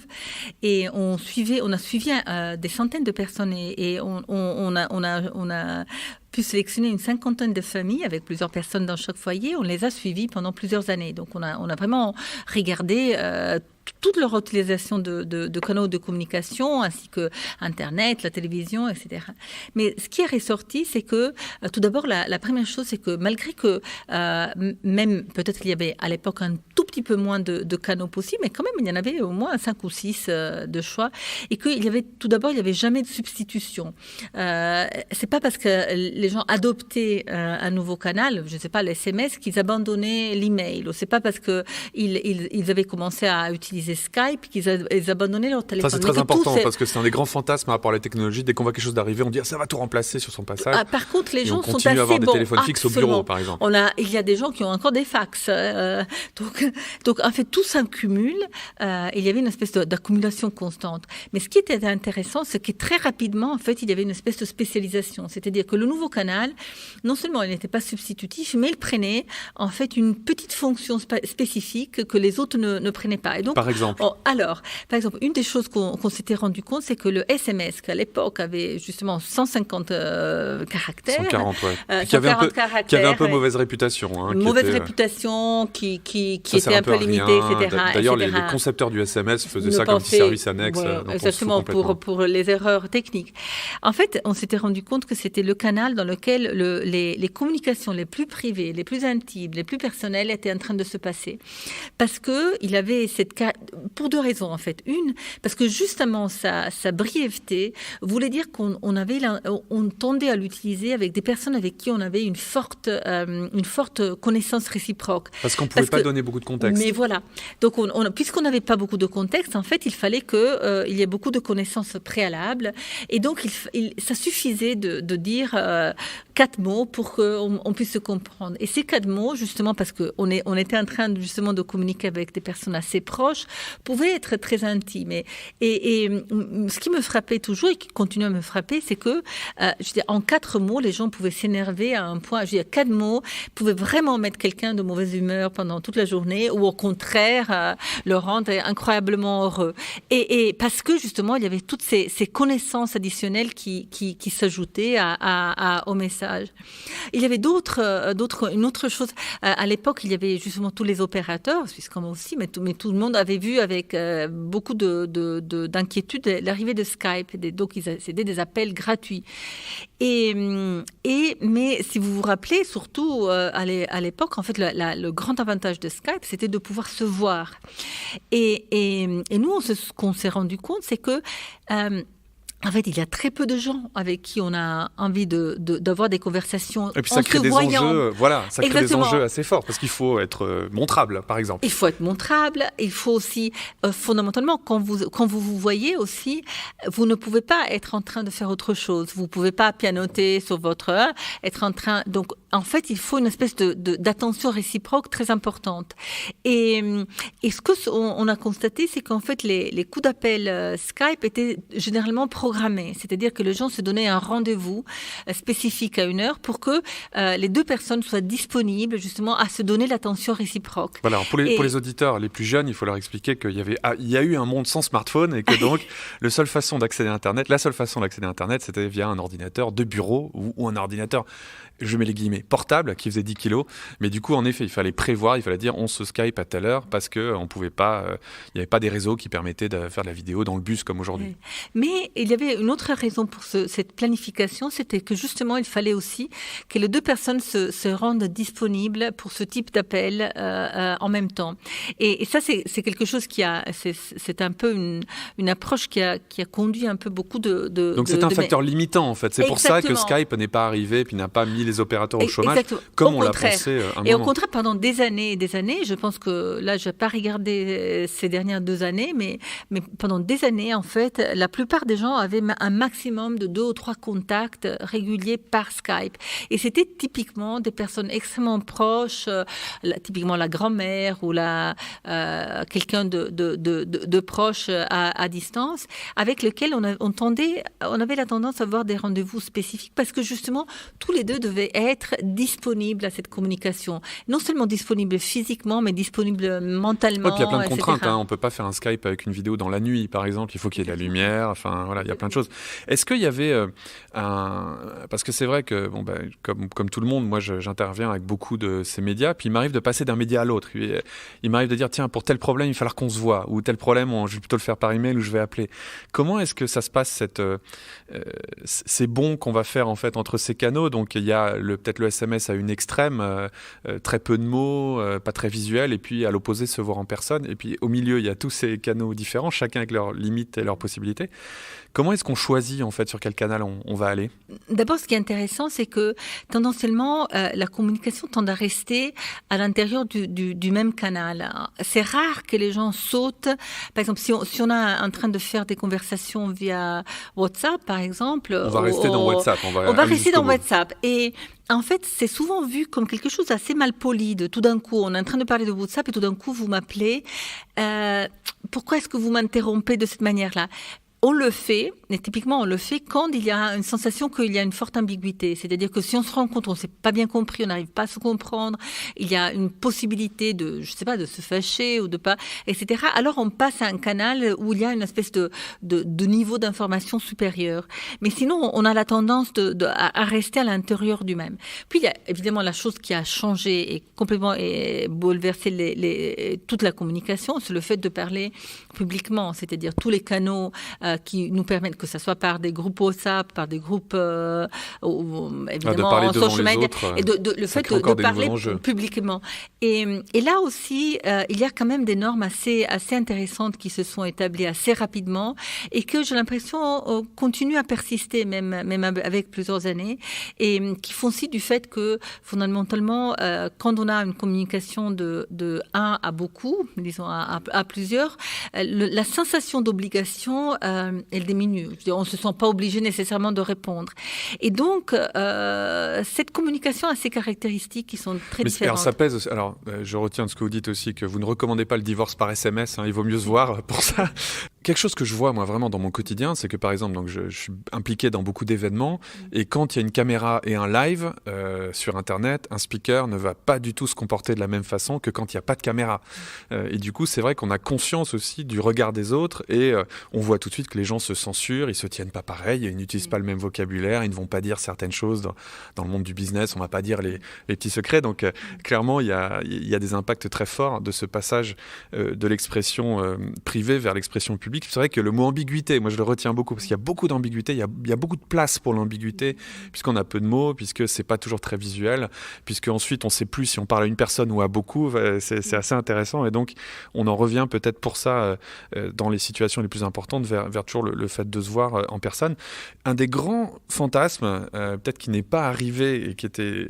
Et on a suivi des centaines de personnes et on a pu sélectionner une cinquantaine de familles avec plusieurs personnes dans chaque foyer. On les a suivies pendant plusieurs années. Donc, on a vraiment regardé toute leur utilisation de canaux de communication, ainsi que Internet, la télévision, etc. Mais ce qui est ressorti, c'est que, tout d'abord, la première chose, c'est que malgré que, même peut-être qu'il y avait à l'époque un tout petit peu moins de canaux possibles, mais quand même, il y en avait au moins 5 ou 6 de choix, et qu'il y avait, tout d'abord, il n'y avait jamais de substitution. C'est pas parce que les gens adoptaient un nouveau canal, je ne sais pas, les SMS, qu'ils abandonnaient l'email, ou c'est pas parce qu'ils avaient commencé à utiliser Skype qu'ils abandonnaient leur téléphone. Ça, c'est très important parce que c'est un des grands fantasmes par rapport à la technologie. Dès qu'on voit quelque chose d'arriver, on dit ça va tout remplacer sur son passage. Par contre, les gens sont assez bons. On continue à avoir des téléphones fixes au bureau, par exemple. Il y a des gens qui ont encore des fax. Donc, en fait, tout s'accumule. Il y avait une espèce d'accumulation constante. Mais ce qui était intéressant, c'est que très rapidement, en fait, il y avait une espèce de spécialisation. C'est-à-dire que le nouveau canal, non seulement il n'était pas substitutif, mais il prenait, en fait, une petite fonction spécifique que les autres ne prenaient pas. Et donc, par exemple, une des choses qu'on s'était rendu compte, c'est que le SMS, qu'à l'époque avait justement 150 caractères. 140, ouais. Qui avait un peu mauvaise réputation. Mauvaise réputation, qui était un peu limitée, etc. D'ailleurs, les concepteurs du SMS faisaient ça comme petit service annexe. Exactement, pour les erreurs techniques. En fait, on s'était rendu compte que c'était le canal dans lequel les communications les plus privées, les plus intimes, les plus personnelles étaient en train de se passer. Parce qu'il avait pour deux raisons, en fait. Une, parce que justement, sa brièveté voulait dire qu'on tendait à l'utiliser avec des personnes avec qui on avait une forte connaissance réciproque. Parce qu'on ne pouvait pas donner beaucoup de contexte. Mais voilà. Donc, puisqu'on n'avait pas beaucoup de contexte, en fait, il fallait qu'il y ait beaucoup de connaissances préalables. Et donc, ça suffisait de dire 4 mots pour qu'on puisse se comprendre. Et ces 4 mots, justement, parce qu'on était en train justement de communiquer avec des personnes assez proches, pouvaient être très intimes. Et ce qui me frappait toujours et qui continue à me frapper, c'est que en 4 mots, les gens pouvaient s'énerver à un point. 4 mots pouvaient vraiment mettre quelqu'un de mauvaise humeur pendant toute la journée, ou au contraire, le rendre incroyablement heureux. Et parce que justement, il y avait toutes ces connaissances additionnelles qui s'ajoutaient au message. Il y avait une autre chose. À l'époque, il y avait justement tous les opérateurs, puisqu'on aussi, mais tout le monde avait vu avec beaucoup d'inquiétude l'arrivée de Skype. Donc, c'était des appels gratuits. Mais si vous vous rappelez, surtout à l'époque, en fait, le grand avantage de Skype, c'était de pouvoir se voir. Et nous, ce qu'on s'est rendu compte, c'est que en fait, il y a très peu de gens avec qui on a envie d'avoir des conversations. Et puis ça crée des enjeux, ça crée des enjeux assez forts, parce qu'il faut être montrable, par exemple. Il faut être montrable, il faut aussi, fondamentalement, quand vous voyez aussi, vous ne pouvez pas être en train de faire autre chose. Vous ne pouvez pas pianoter sur votre être en train. Donc, en fait, il faut une espèce d'attention réciproque très importante. Et ce qu'on a constaté, c'est qu'en fait, les coups d'appel Skype étaient généralement programmés. C'est-à-dire que les gens se donnaient un rendez-vous spécifique à une heure pour que les deux personnes soient disponibles justement à se donner l'attention réciproque. Voilà, pour les auditeurs les plus jeunes, il faut leur expliquer qu'il y a eu un monde sans smartphone et que donc la seule façon d'accéder à Internet, c'était via un ordinateur de bureau ou un ordinateur, je mets les guillemets, portable, qui faisait 10 kilos. Mais du coup, en effet, il fallait prévoir, il fallait dire on se Skype à telle heure parce qu'on pouvait pas, il n'y avait pas des réseaux qui permettaient de faire de la vidéo dans le bus comme aujourd'hui. Oui. Mais il y avait une autre raison pour cette planification, c'était que justement, il fallait aussi que les deux personnes se rendent disponibles pour ce type d'appel en même temps. Et ça, c'est quelque chose c'est un peu une approche qui a conduit un peu beaucoup de... Donc c'est un facteur limitant en fait. C'est pour ça que Skype n'est pas arrivé puis n'a pas mis les opérateurs au chômage, comme on l'a pensé un moment. Et au contraire, pendant des années et des années, je pense que là, je n'ai pas regardé ces dernières 2 années, mais pendant des années, en fait, la plupart des gens avaient un maximum de 2 ou 3 contacts réguliers par Skype. Et c'était typiquement des personnes extrêmement proches, typiquement la grand-mère ou quelqu'un de proche à distance, avec lequel on avait la tendance à avoir des rendez-vous spécifiques parce que justement, tous les deux devaient être disponibles à cette communication. Non seulement disponibles physiquement, mais disponibles mentalement, puis il y a plein de etc. contraintes. On ne peut pas faire un Skype avec une vidéo dans la nuit, par exemple. Il faut qu'il y ait de la lumière. Enfin, voilà, il y a plein de choses. Est-ce qu'il y avait parce que c'est vrai que, comme tout le monde, moi, j'interviens avec beaucoup de ces médias, puis il m'arrive de passer d'un média à l'autre. Il m'arrive de dire, tiens, pour tel problème, il va falloir qu'on se voit. Ou tel problème, je vais plutôt le faire par email ou je vais appeler. Comment est-ce que ça se passe, ces bons qu'on va faire, en fait, entre ces canaux? Donc, il y a peut-être le SMS à une extrême, très peu de mots, pas très visuel, et puis à l'opposé, se voir en personne. Et puis, au milieu, il y a tous ces canaux différents, chacun avec leurs limites et leurs possibilités. Comment est-ce qu'on choisit, en fait, sur quel canal on va aller? D'abord, ce qui est intéressant, c'est que tendanciellement, la communication tend à rester à l'intérieur du même canal. C'est rare que les gens sautent. Par exemple, si on est en train de faire des conversations via WhatsApp, par exemple... On va rester dans WhatsApp. On va rester dans WhatsApp. Et en fait, c'est souvent vu comme quelque chose d'assez mal poli. Tout d'un coup, on est en train de parler de WhatsApp et tout d'un coup, vous m'appelez. Pourquoi est-ce que vous m'interrompez de cette manière-là ? On le fait, et typiquement on le fait quand il y a une sensation qu'il y a une forte ambiguïté. C'est-à-dire que si on se rend compte, on ne s'est pas bien compris, on n'arrive pas à se comprendre, il y a une possibilité de se fâcher ou de pas, etc. Alors on passe à un canal où il y a une espèce de niveau d'information supérieur. Mais sinon, on a la tendance à rester à l'intérieur du même. Puis il y a évidemment la chose qui a changé et complètement bouleversé toute la communication, c'est le fait de parler publiquement, c'est-à-dire tous les canaux qui nous permettent, que ce soit par des groupes WhatsApp, par des groupes évidemment en social media, et le fait de parler publiquement. Et là aussi, il y a quand même des normes assez intéressantes qui se sont établies assez rapidement et que j'ai l'impression continuent à persister même avec plusieurs années et qui font aussi du fait que fondamentalement, quand on a une communication de un à beaucoup, disons à plusieurs, la sensation d'obligation elle diminue. Je veux dire, on ne se sent pas obligé nécessairement de répondre. Et donc, cette communication a ses caractéristiques qui sont très différentes. Alors, ça pèse. Alors, je retiens de ce que vous dites aussi, que vous ne recommandez pas le divorce par SMS. Il vaut mieux se voir pour ça. Quelque chose que je vois, moi, vraiment dans mon quotidien, c'est que, par exemple, donc, je suis impliqué dans beaucoup d'événements, et quand il y a une caméra et un live sur Internet, un speaker ne va pas du tout se comporter de la même façon que quand il n'y a pas de caméra. Et du coup, c'est vrai qu'on a conscience aussi du regard des autres, et on voit tout de suite que les gens se censurent, ils se tiennent pas pareil, ils n'utilisent pas le même vocabulaire, ils ne vont pas dire certaines choses dans le monde du business, on va pas dire les petits secrets. Donc, clairement, il y a des impacts très forts de ce passage de l'expression privée vers l'expression publique. C'est vrai que le mot ambiguïté, moi je le retiens beaucoup parce qu'il y a beaucoup d'ambiguïté, il y a beaucoup de place pour l'ambiguïté puisqu'on a peu de mots, puisque c'est pas toujours très visuel, puisque ensuite on sait plus si on parle à une personne ou à beaucoup, c'est assez intéressant, et donc on en revient peut-être pour ça dans les situations les plus importantes vers toujours le fait de se voir en personne. Un des grands fantasmes, peut-être qui n'est pas arrivé et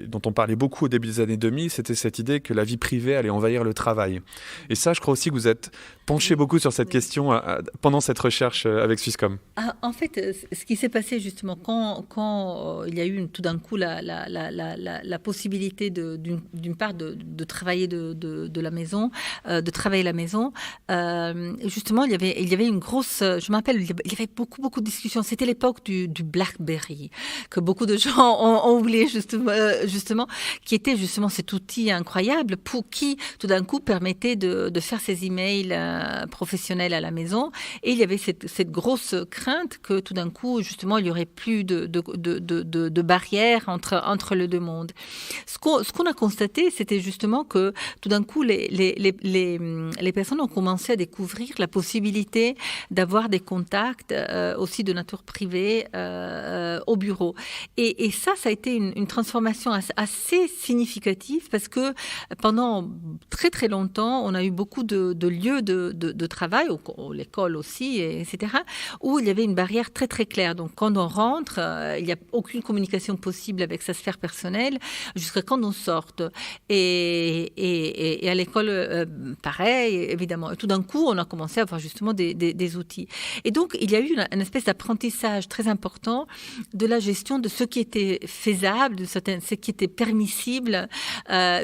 dont on parlait beaucoup au début des années 2000, c'était cette idée que la vie privée allait envahir le travail. Et ça, je crois aussi que vous êtes penché beaucoup sur cette question pendant cette recherche avec Swisscom. En fait, ce qui s'est passé justement quand il y a eu tout d'un coup la possibilité d'une part de travailler de la maison, de travailler à la maison, justement il y avait une grosse, je me rappelle, il y avait beaucoup de discussions. C'était l'époque du BlackBerry que beaucoup de gens ont oublié justement, qui était justement cet outil incroyable qui tout d'un coup permettait de faire ses emails professionnels à la maison. Et il y avait cette grosse crainte que tout d'un coup, justement, il n'y aurait plus de barrières entre les deux mondes. Ce qu'on a constaté, c'était justement que tout d'un coup, les personnes ont commencé à découvrir la possibilité d'avoir des contacts aussi de nature privée au bureau. Et ça a été une transformation assez significative parce que pendant très très longtemps, on a eu beaucoup de lieux de travail, l'école aussi, etc., où il y avait une barrière très très claire. Donc quand on rentre, il n'y a aucune communication possible avec sa sphère personnelle jusqu'à quand on sorte. Et à l'école, pareil, évidemment. Et tout d'un coup, on a commencé à avoir justement des outils. Et donc, il y a eu une espèce d'apprentissage très important de la gestion de ce qui était faisable, ce qui était permissible,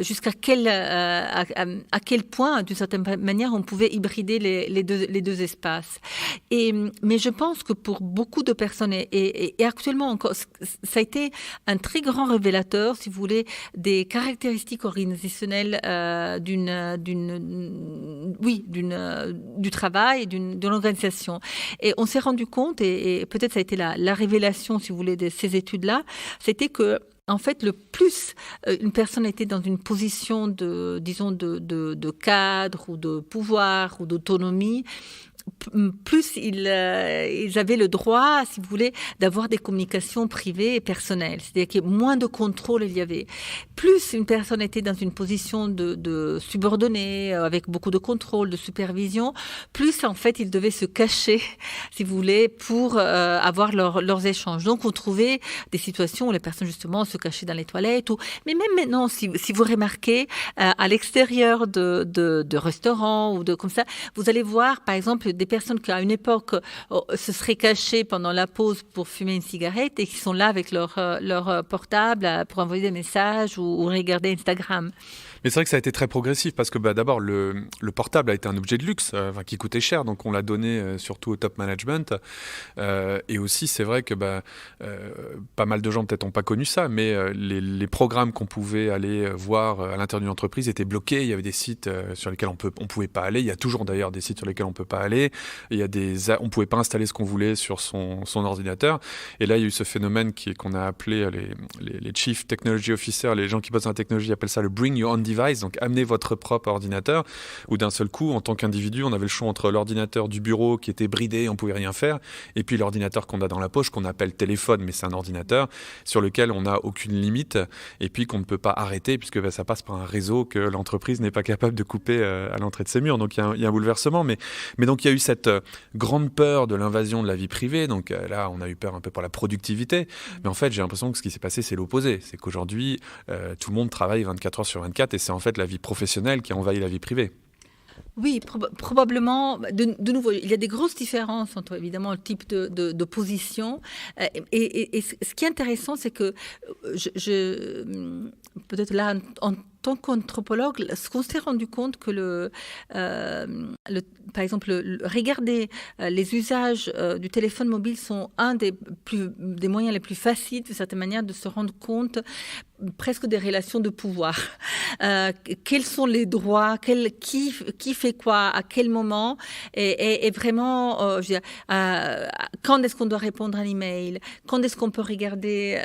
jusqu'à à quel point, d'une certaine manière, on pouvait hybrider les deux espaces. Mais je pense que pour beaucoup de personnes, et actuellement encore, ça a été un très grand révélateur, si vous voulez, des caractéristiques organisationnelles du travail, d'une organisation. Et on s'est rendu compte, et peut-être ça a été la révélation, si vous voulez, de ces études-là, c'était que en fait, le plus une personne était dans une position de cadre ou de pouvoir ou d'autonomie, plus ils avaient le droit, si vous voulez, d'avoir des communications privées et personnelles. C'est-à-dire qu'il y a moins de contrôle il y avait. Plus une personne était dans une position de subordonnée, avec beaucoup de contrôle, de supervision, plus en fait ils devaient se cacher, si vous voulez, pour avoir leurs échanges. Donc on trouvait des situations où les personnes justement se cachaient dans les toilettes. Mais même maintenant, si vous remarquez, à l'extérieur de restaurants ou comme ça, vous allez voir par exemple des personnes qui, à une époque, se seraient cachées pendant la pause pour fumer une cigarette et qui sont là avec leur portable pour envoyer des messages ou regarder Instagram. Mais c'est vrai que ça a été très progressif parce que d'abord, le portable a été un objet de luxe qui coûtait cher, donc on l'a donné surtout au top management. Et aussi, c'est vrai que pas mal de gens peut-être n'ont pas connu ça, mais les programmes qu'on pouvait aller voir à l'intérieur d'une entreprise étaient bloqués. Il y avait des sites sur lesquels on pouvait pas aller. Il y a toujours d'ailleurs des sites sur lesquels on peut pas aller. On pouvait pas installer ce qu'on voulait sur son ordinateur. Et là, il y a eu ce phénomène qu'on a appelé les Chief Technology Officers, les gens qui bossent dans la technologie appellent ça le Bring Your Own Device, donc amener votre propre ordinateur, où d'un seul coup, en tant qu'individu, on avait le choix entre l'ordinateur du bureau qui était bridé, on pouvait rien faire, et puis l'ordinateur qu'on a dans la poche, qu'on appelle téléphone, mais c'est un ordinateur sur lequel on n'a aucune limite, et puis qu'on ne peut pas arrêter, puisque ça passe par un réseau que l'entreprise n'est pas capable de couper à l'entrée de ses murs. Donc il y a un bouleversement, mais donc il y a eu cette grande peur de l'invasion de la vie privée, donc là on a eu peur un peu pour la productivité, mais en fait j'ai l'impression que ce qui s'est passé c'est l'opposé, c'est qu'aujourd'hui tout le monde travaille 24 heures sur 24 et c'est en fait la vie professionnelle qui a envahi la vie privée. Oui, probablement. De nouveau, il y a des grosses différences entre évidemment le type de position. Et ce qui est intéressant, c'est que peut-être là, en tant qu'anthropologue, ce qu'on s'est rendu compte que par exemple, regarder les usages du téléphone mobile sont un des moyens les plus faciles, de certaine manière, de se rendre compte presque des relations de pouvoir. Quels sont les droits, qui fait quoi, à quel moment, et vraiment, quand est-ce qu'on doit répondre à un email, quand est-ce qu'on peut regarder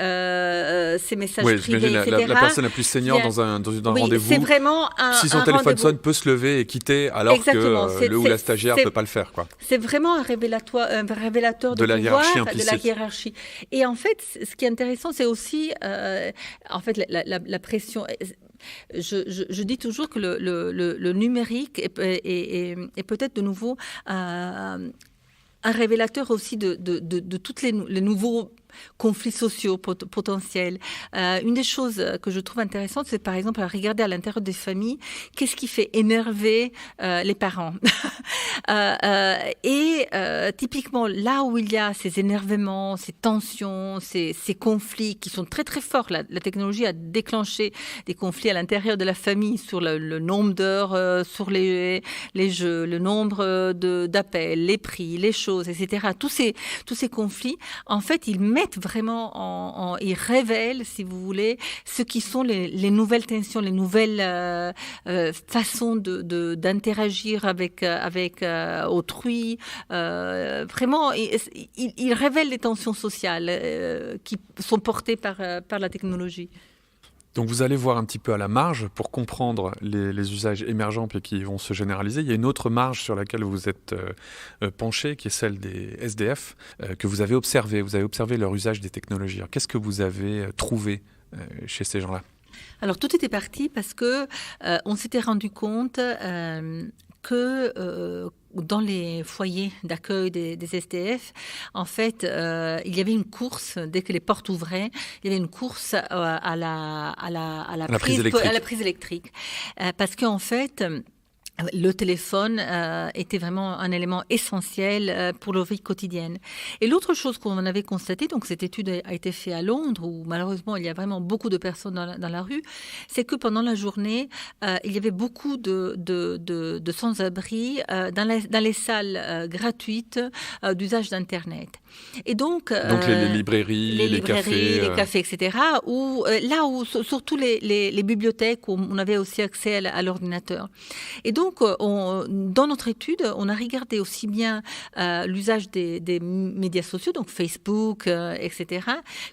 ces messages privés, etc. La personne la plus senior dans un rendez-vous, c'est vraiment si son téléphone sonne, peut se lever et quitter, alors que le ou la stagiaire ne peut pas le faire, quoi. C'est vraiment un révélateur de la pouvoir, hiérarchie implicite. De la hiérarchie. Et en fait, ce qui est intéressant, c'est aussi en fait la pression. Je dis toujours que le numérique est peut-être de nouveau un révélateur aussi de tous les nouveaux conflits sociaux potentiels. Une des choses que je trouve intéressantes, c'est par exemple à regarder à l'intérieur des familles, qu'est-ce qui fait énerver les parents. Typiquement, là où il y a ces énervements, ces tensions, ces conflits qui sont très très forts, la technologie a déclenché des conflits à l'intérieur de la famille sur le nombre d'heures, sur les jeux, le nombre d'appels, les prix, les choses, etc. Tous ces conflits, en fait, ils mettent vraiment ils révèlent, si vous voulez, ce qui sont les nouvelles tensions, les nouvelles façons d'interagir avec autrui. Vraiment, ils révèlent les tensions sociales qui sont portées par la technologie. Donc vous allez voir un petit peu à la marge pour comprendre les usages émergents puis qui vont se généraliser. Il y a une autre marge sur laquelle vous êtes penché, qui est celle des SDF, que vous avez observé. Vous avez observé leur usage des technologies. Alors, qu'est-ce que vous avez trouvé chez ces gens-là ? Alors tout était parti parce que on s'était rendu compte que dans les foyers d'accueil des SDF, en fait, il y avait une course, dès que les portes ouvraient, il y avait une course à la prise électrique. Parce qu'en fait, le téléphone était vraiment un élément essentiel pour leur vie quotidienne. Et l'autre chose qu'on avait constaté, donc cette étude a été faite à Londres, où malheureusement il y a vraiment beaucoup de personnes dans la rue, c'est que pendant la journée, il y avait beaucoup de sans-abri dans les salles gratuites d'usage d'Internet. Et donc les librairies, les cafés, etc. Là où surtout les bibliothèques, où on avait aussi accès à l'ordinateur. Et donc, dans notre étude, on a regardé aussi bien l'usage des médias sociaux, donc Facebook, etc.,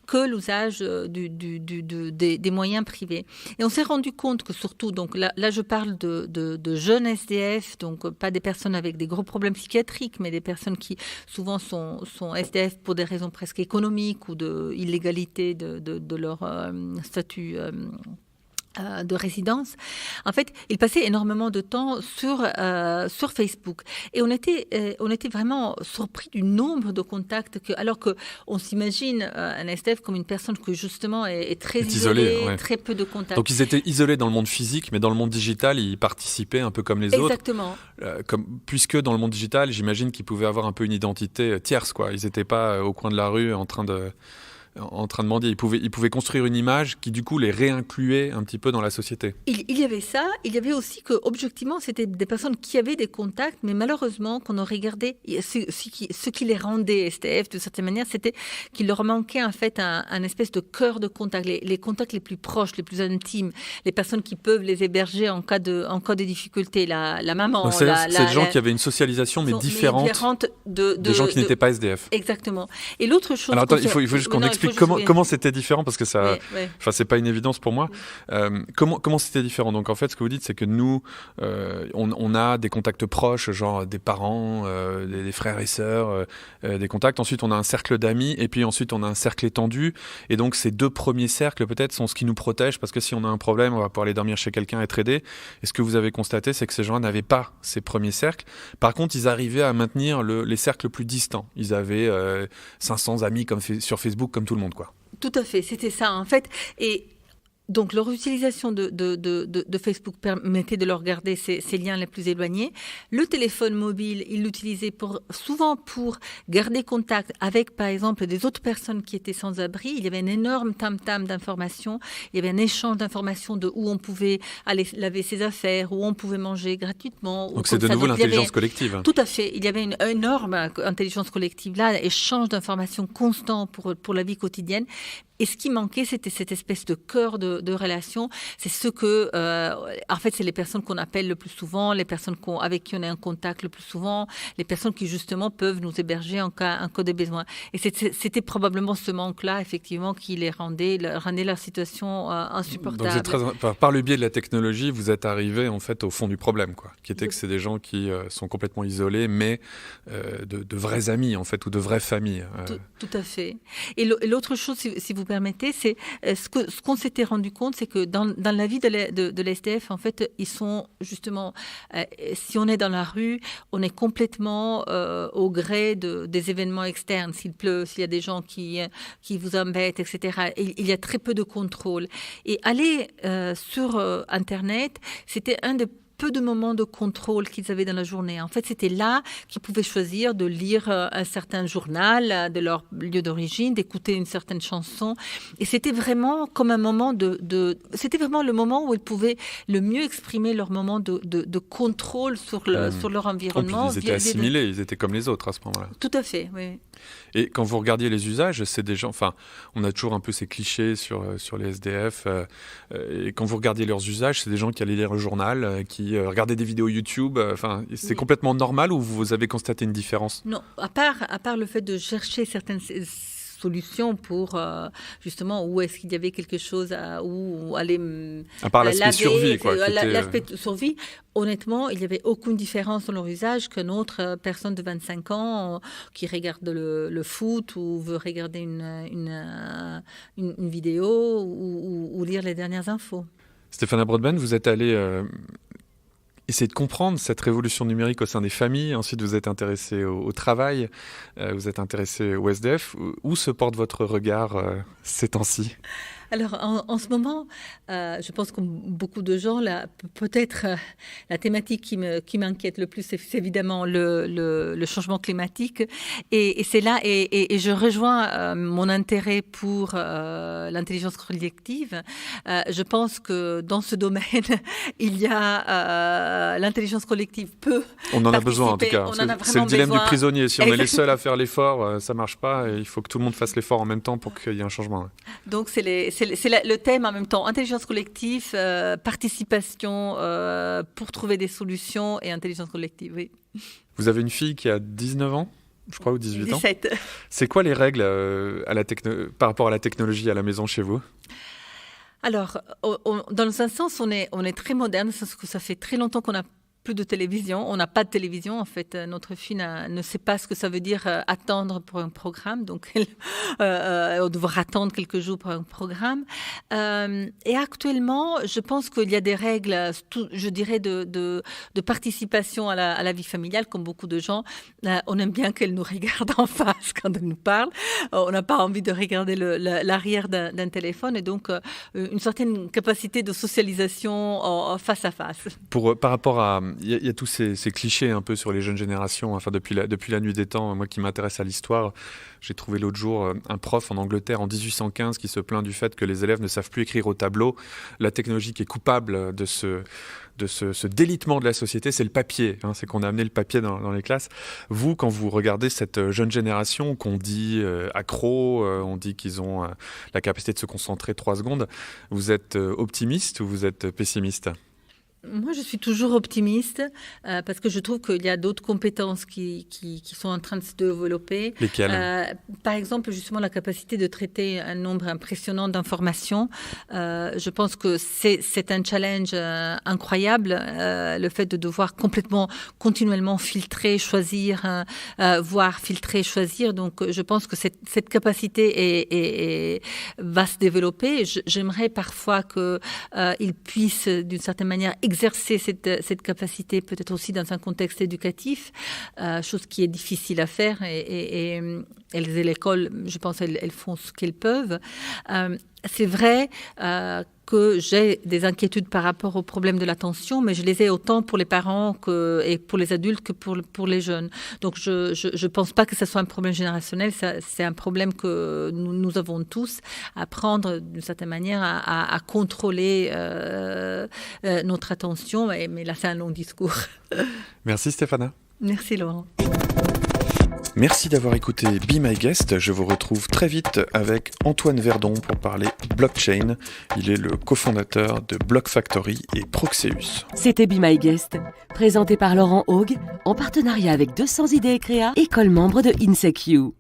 que l'usage des moyens privés. Et on s'est rendu compte que surtout, donc là je parle de jeunes SDF, donc pas des personnes avec des gros problèmes psychiatriques, mais des personnes qui souvent sont SDF pour des raisons presque économiques ou d'illégalité de leur statut de résidence. En fait, ils passaient énormément de temps sur Facebook. Et on était vraiment surpris du nombre de contacts alors que on s'imagine un SDF comme une personne qui justement est très isolée, ouais. Très peu de contacts. Donc ils étaient isolés dans le monde physique, mais dans le monde digital, ils participaient un peu comme les autres. Exactement. Puisque dans le monde digital, j'imagine qu'ils pouvaient avoir un peu une identité tierce, quoi. Ils n'étaient pas au coin de la rue en train de mendier. Ils pouvaient construire une image qui, du coup, les réincluait un petit peu dans la société. Il y avait ça. Il y avait aussi que, objectivement, c'était des personnes qui avaient des contacts, mais malheureusement, quand on regardait ce qui les rendait SDF, de certaine manière, c'était qu'il leur manquait, en fait, un espèce de cœur de contact, les contacts les plus proches, les plus intimes, les personnes qui peuvent les héberger en cas de difficulté, la maman. Donc c'est des gens qui avaient une socialisation, mais différente des gens qui n'étaient pas SDF. Exactement. Et l'autre chose... Alors attends, il faut juste qu'on explique comment c'était différent, parce que ça, c'est pas une évidence pour moi. Comment c'était différent? Donc en fait, ce que vous dites, c'est que nous, on a des contacts proches, genre des parents, des frères et sœurs, des contacts. Ensuite, on a un cercle d'amis, et puis ensuite, on a un cercle étendu. Et donc, ces deux premiers cercles, peut-être, sont ce qui nous protège, parce que si on a un problème, on va pouvoir aller dormir chez quelqu'un, être aidé. Et ce que vous avez constaté, c'est que ces gens n'avaient pas ces premiers cercles. Par contre, ils arrivaient à maintenir les cercles plus distants. Ils avaient 500 amis sur Facebook, comme tout le monde, quoi. Tout à fait, c'était ça, en fait. Et Donc, leur utilisation de Facebook permettait de leur garder ces liens les plus éloignés. Le téléphone mobile, ils l'utilisaient souvent pour garder contact avec, par exemple, des autres personnes qui étaient sans abri. Il y avait un énorme tam-tam d'informations. Il y avait un échange d'informations de où on pouvait aller laver ses affaires, où on pouvait manger gratuitement. Donc, c'est de nouveau l'intelligence collective. Tout à fait. Il y avait une énorme intelligence collective là, échange d'informations constant pour la vie quotidienne. Et ce qui manquait, c'était cette espèce de cœur de relation. C'est ce que, en fait, c'est les personnes qu'on appelle le plus souvent, les personnes avec qui on est en contact le plus souvent, les personnes qui justement peuvent nous héberger en cas de besoin. Et c'était probablement ce manque-là, effectivement, qui les rendait leur situation insupportable. Donc, par le biais de la technologie, vous êtes arrivé en fait au fond du problème, quoi, qui était que c'est des gens qui sont complètement isolés, mais de vrais amis, en fait, ou de vraies familles. Tout à fait. Et l'autre chose, si vous permettez, c'est ce qu'on s'était rendu compte, c'est que dans la vie de l'SDF, en fait, ils sont justement, si on est dans la rue, on est complètement au gré des événements externes. S'il pleut, s'il y a des gens qui vous embêtent, etc. Il y a très peu de contrôle. Et aller sur Internet, c'était un des peu de moments de contrôle qu'ils avaient dans la journée. En fait, c'était là qu'ils pouvaient choisir de lire un certain journal de leur lieu d'origine, d'écouter une certaine chanson. Et c'était vraiment comme un moment c'était vraiment le moment où ils pouvaient le mieux exprimer leur moment de contrôle sur leur environnement. Ils étaient assimilés, ils étaient comme les autres à ce moment-là. Tout à fait, oui. Et quand vous regardiez les usages, c'est des gens... Enfin, on a toujours un peu ces clichés sur les SDF. Et quand vous regardiez leurs usages, c'est des gens qui allaient lire le journal, qui regardaient des vidéos YouTube. C'est complètement normal ou vous avez constaté une différence? Non, à part le fait de chercher certaines solutions pour justement où est-ce qu'il y avait quelque chose où aller à part l'aspect survie, quoi. L'aspect survie, honnêtement, il n'y avait aucune différence dans leur usage qu'une autre personne de 25 ans qui regarde le foot ou veut regarder une vidéo ou lire les dernières infos. Stéphana Broadbent, vous êtes allée essayer de comprendre cette révolution numérique au sein des familles. Ensuite, vous êtes intéressé au travail, vous êtes intéressé au SDF. Où se porte votre regard ces temps-ci ? Alors, en ce moment, je pense que beaucoup de gens, peut-être la thématique qui m'inquiète le plus, c'est évidemment le changement climatique. Et c'est là, et je rejoins mon intérêt pour l'intelligence collective. Je pense que dans ce domaine, il y a l'intelligence collective peut On en a besoin, en tout cas. C'est le dilemme du prisonnier. Si on est les seuls à faire l'effort, ça ne marche pas. Et il faut que tout le monde fasse l'effort en même temps pour qu'il y ait un changement. Donc, c'est le thème en même temps, intelligence collective, participation pour trouver des solutions et intelligence collective, oui. Vous avez une fille qui a 19 ans, je crois, ou 18 ans. 17. C'est quoi les règles par rapport à la technologie à la maison chez vous ? Alors, dans un sens, on est très moderne, parce que ça fait très longtemps qu'on n'a plus de télévision. On n'a pas de télévision, en fait. Notre fille ne sait pas ce que ça veut dire attendre pour un programme. Donc, elle va devoir attendre quelques jours pour un programme. Et actuellement, je pense qu'il y a des règles, je dirais, de participation à la vie familiale, comme beaucoup de gens. On aime bien qu'elle nous regarde en face quand elle nous parle. On n'a pas envie de regarder l'arrière d'un téléphone. Et donc, une certaine capacité de socialisation face à face. Par rapport à... Il y a tous ces clichés un peu sur les jeunes générations. Enfin, depuis la nuit des temps, moi qui m'intéresse à l'histoire, j'ai trouvé l'autre jour un prof en Angleterre en 1815 qui se plaint du fait que les élèves ne savent plus écrire au tableau. La technologie qui est coupable de ce délitement de la société, c'est le papier. C'est qu'on a amené le papier dans les classes. Vous, quand vous regardez cette jeune génération qu'on dit accro, on dit qu'ils ont la capacité de se concentrer 3 secondes, vous êtes optimiste ou vous êtes pessimiste ? Moi, je suis toujours optimiste parce que je trouve qu'il y a d'autres compétences qui sont en train de se développer. Lesquelles ? Par exemple, justement, la capacité de traiter un nombre impressionnant d'informations. Je pense que c'est un challenge incroyable, le fait de devoir continuellement filtrer, choisir, voire filtrer, choisir. Donc, je pense que cette capacité va se développer. J'aimerais parfois qu'il puisse, d'une certaine manière, exercer cette capacité peut-être aussi dans un contexte éducatif, chose qui est difficile à faire et l'école, je pense, elles font ce qu'elles peuvent. C'est vrai que j'ai des inquiétudes par rapport au problème de l'attention, mais je les ai autant pour les parents et pour les adultes que pour les jeunes. Donc je pense pas que ce soit un problème générationnel, c'est un problème que nous avons tous, à prendre d'une certaine manière à contrôler notre attention, mais là c'est un long discours. Merci Stéphana. Merci Laurent. Merci d'avoir écouté Be My Guest. Je vous retrouve très vite avec Antoine Verdon pour parler blockchain. Il est le cofondateur de Block Factory et Proxeus. C'était Be My Guest, présenté par Laurent Haug, en partenariat avec 200 idées et créa, école membre de INSECU.